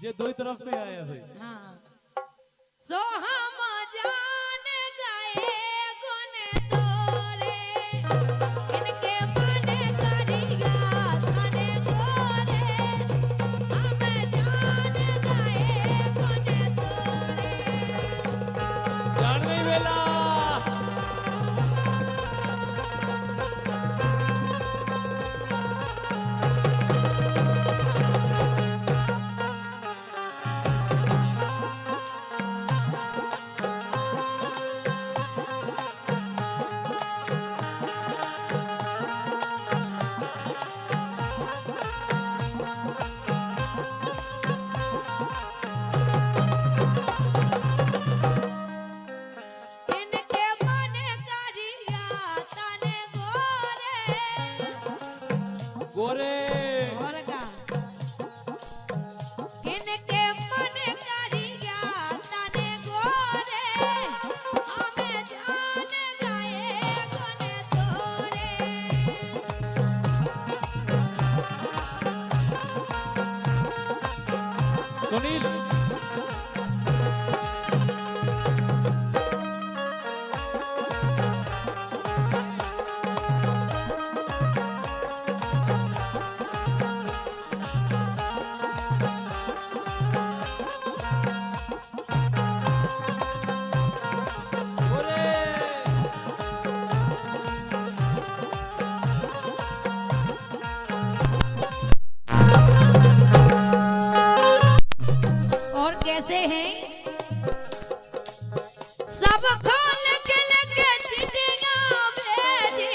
ये दो ही तरफ से आए ऐसे। हाँ सो हम जान गए गुन तोरे इनके मन करिया थाने गोरे हम जान गए गुन तोरे जान गई बेला इनके मन करिया थाने गोरे गोरे और का इनके मन करिया थाने गोरे हम जान गए गुन तोरे सुनील गोरे और कैसे हैं सब खोल के लेके चिट्ठियां भेजी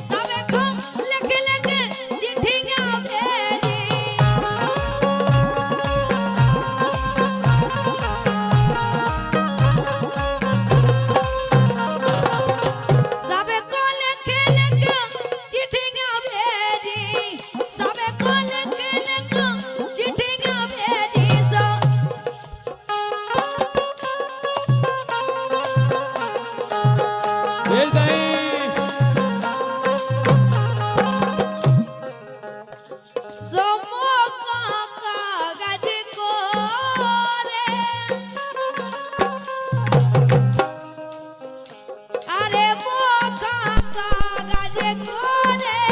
सब खोल के लेके चिट्ठियां भेजी सब खोल के लेके चिट्ठियां भेजी सब खोल के लेके चिट्ठियां भेजी सो भेज गई समो कागज को रे अरे मोखा कागज को रे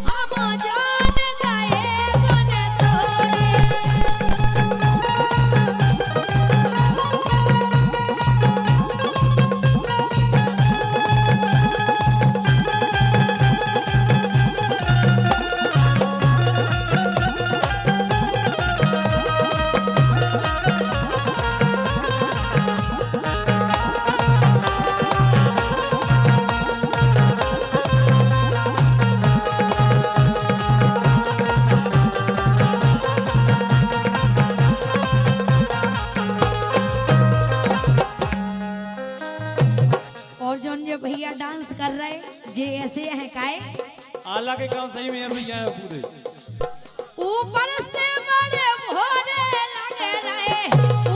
हम जान गए गुन तोरे और जोन जो भैया डांस कर रहे जे ऐसे हैं काए आला के काम सही में भैया है पूरे। ऊपर से बड़े भोरे लगे रहे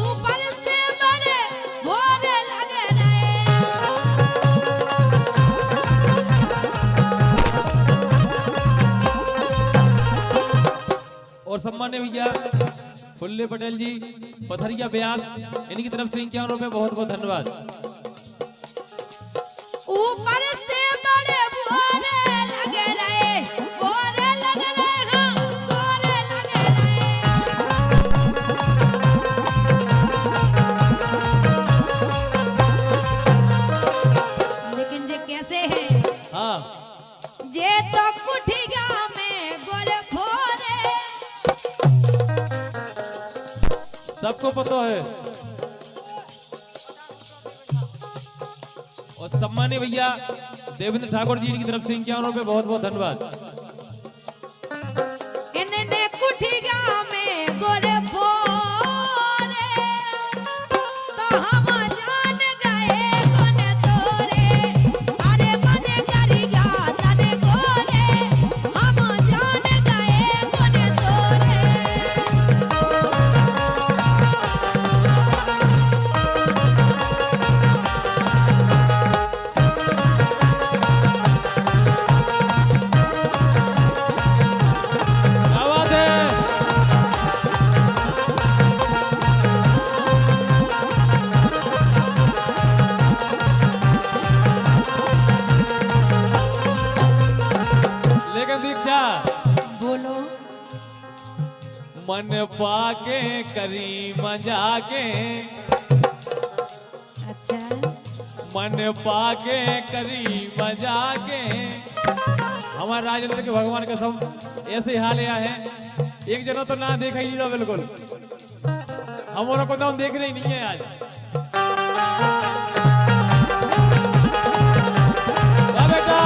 ऊपर से बड़े भोरे लगे रहे और सम्मान्य भैया फुल्ले पटेल जी पथरिया ब्यास इनकी तरफ से 51 रुपए बहुत बहुत धन्यवाद। ऊपर से बड़े भोरे लगे रहे भोरे लगे रहे हाँ भोरे लगे रहे लेकिन जे कैसे है हाँ जे तो कुठिया में गोरे भोरे सबको पता है। और सम्मान्य भैया देवेंद्र ठाकुर जी की तरफ से 51 रुपए बहुत बहुत धन्यवाद। इन्ने कुठिया में गोरे भोरे तो हम जान गए गुन तोरे अरे मन करिया तने गोरे हम जान गए गुन तोरे मन पाके करी मजाके, अच्छा मन पाके करी मजाके। हमारे राजेंद्र के भगवान का सब ऐसे हाल आया है, एक जना तो ना देखा ही नहीं बिल्कुल, हमारा को तो हम देख रहे ही नहीं है आज। बेटा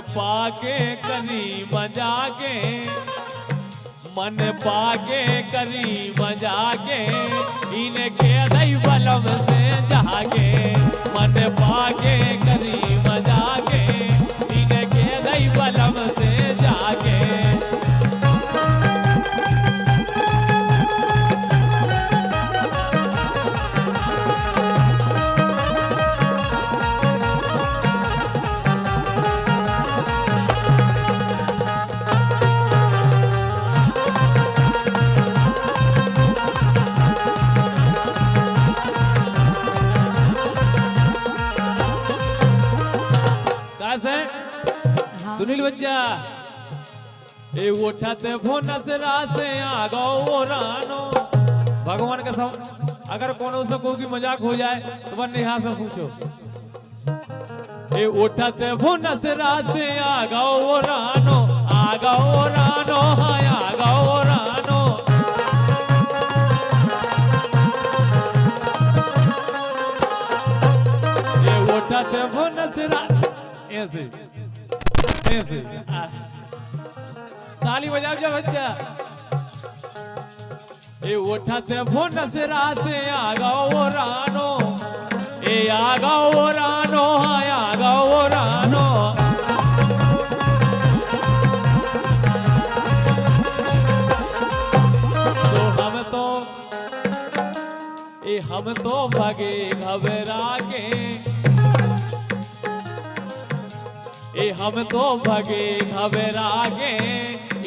पाके करी मजाके, मन पाके करी मजाके, इनके दई बलम से जागे। मन पाके करी मजाके, इनके दई बलम से जागे। सुनील बच्चा ए उठाते फोनस रासे आ गो रानो। भगवान का सब अगर कोनो से कोई की मजाक हो जाए तो बन यहाँ से पूछो। ए उठाते फोनस रासे आ गो रानो, आ गो रानो, हाँ आ गो रानो। ए उठाते फोनस रासे ऐसे ऐसे ताली बजाओ जा बच्चा। ए उठाते फोन से रासे आ गो रानो, ए आ गो रानो, हाँ आ गो रानो। तो हम तो भागे घबरा के, ए हम तो भगे घबरा के,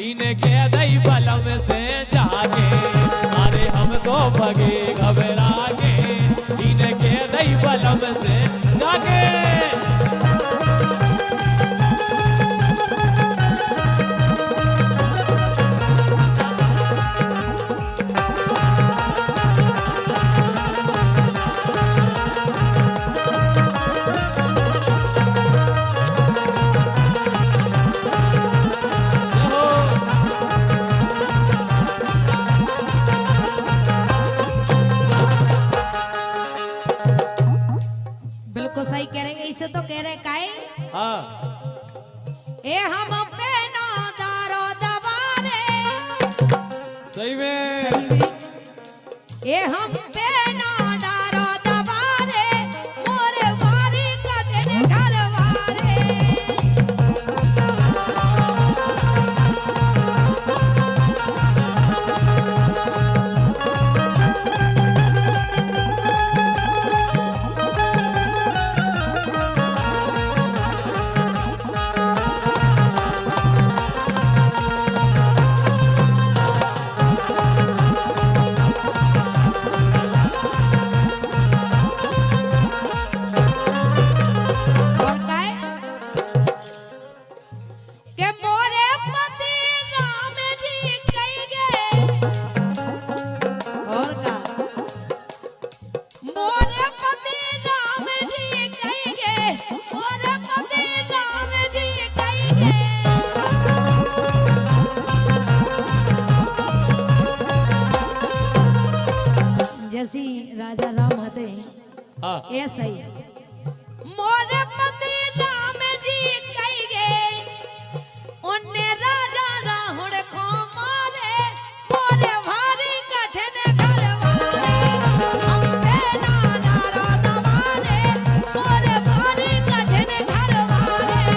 इनके दई बलम से जागे। अरे हम तो भगे घबरा के, इनके दई बलम से जागे। सही कह रहे, इसे तो कह रहे काई। हाँ ए हम पे ना दारो दबारे, सही में ए हम पे ना दारो दबारे, मोरे वारी कटने घर वारे। जैसी राजा राम हते ऐसा ही मोरे पति राम जी कही गए, उन्ने राजा राहुल को मारे, मोरे भारी कठिन घर वारे। हम पे ना दारो दबारे, मोरे भारी कठिन घर वारे।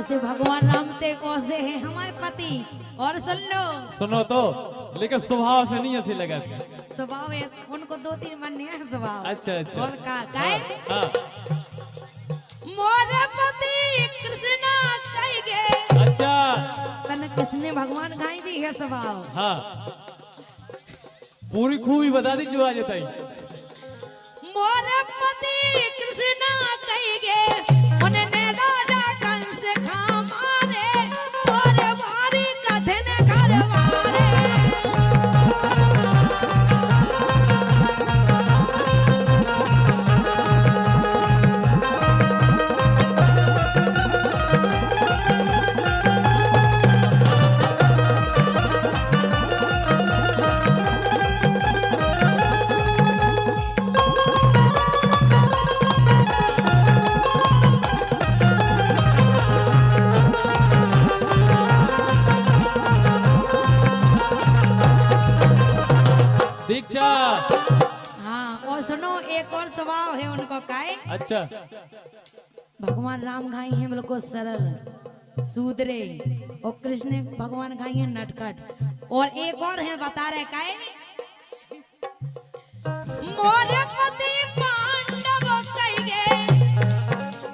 जैसे भगवान राम ते कैसे है हमारे पति। और सुन लो सुनो तो, लेकिन स्वभाव से नहीं ऐसी लगा। स्वभाव है उनको 2-3 बनने है स्वभाव। अच्छा अच्छा। और का हाँ मोर पति कृष्णा कहेंगे। अच्छा तन किसने भगवान गाई दी है स्वभाव। हाँ, पूरी खूबी बता दी जो आ जाता ही। मोर पति कृष्णा कहेंगे उन्होंने राजा कंस खा मारे और भारी कठिन घर मारे। दीक्षा। हाँ और सुनो एक और स्वभाव है उनको काहे। अच्छा भगवान राम घाई है बिल्कुल सरल सूदरे और कृष्ण भगवान घाई है नटखट। और एक और है बता रहे काहे मोर पति पांडव कहेंगे।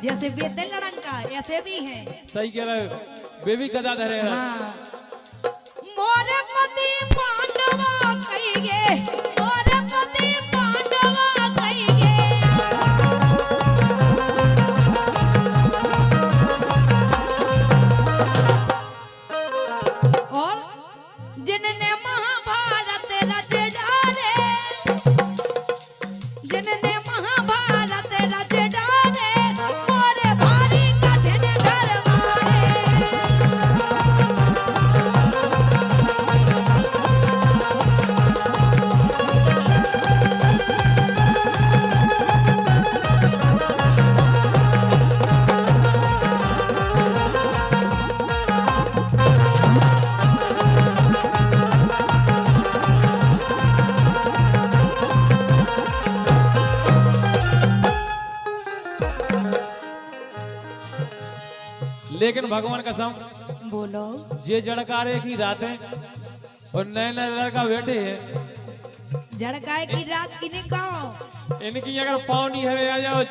जैसे बेते लड़ंका ऐसे भी है। सही कह रहे हो, बेबी कदा धरे हैं। हाँ मोर पति पांडव कहेंगे मोर पति पांडव कहेंगे। और जिनने महाभारत रच डाले जिनने महाभारत रच डाले और भारी कठिन घर मारे। लेकिन भगवान कसम, बोलो जे जड़कारे की रातें और नए नए लड़का बैठे हैं, जड़काए की रात किने कहो। इनकी अगर पाँव नहीं हरे आ जाओ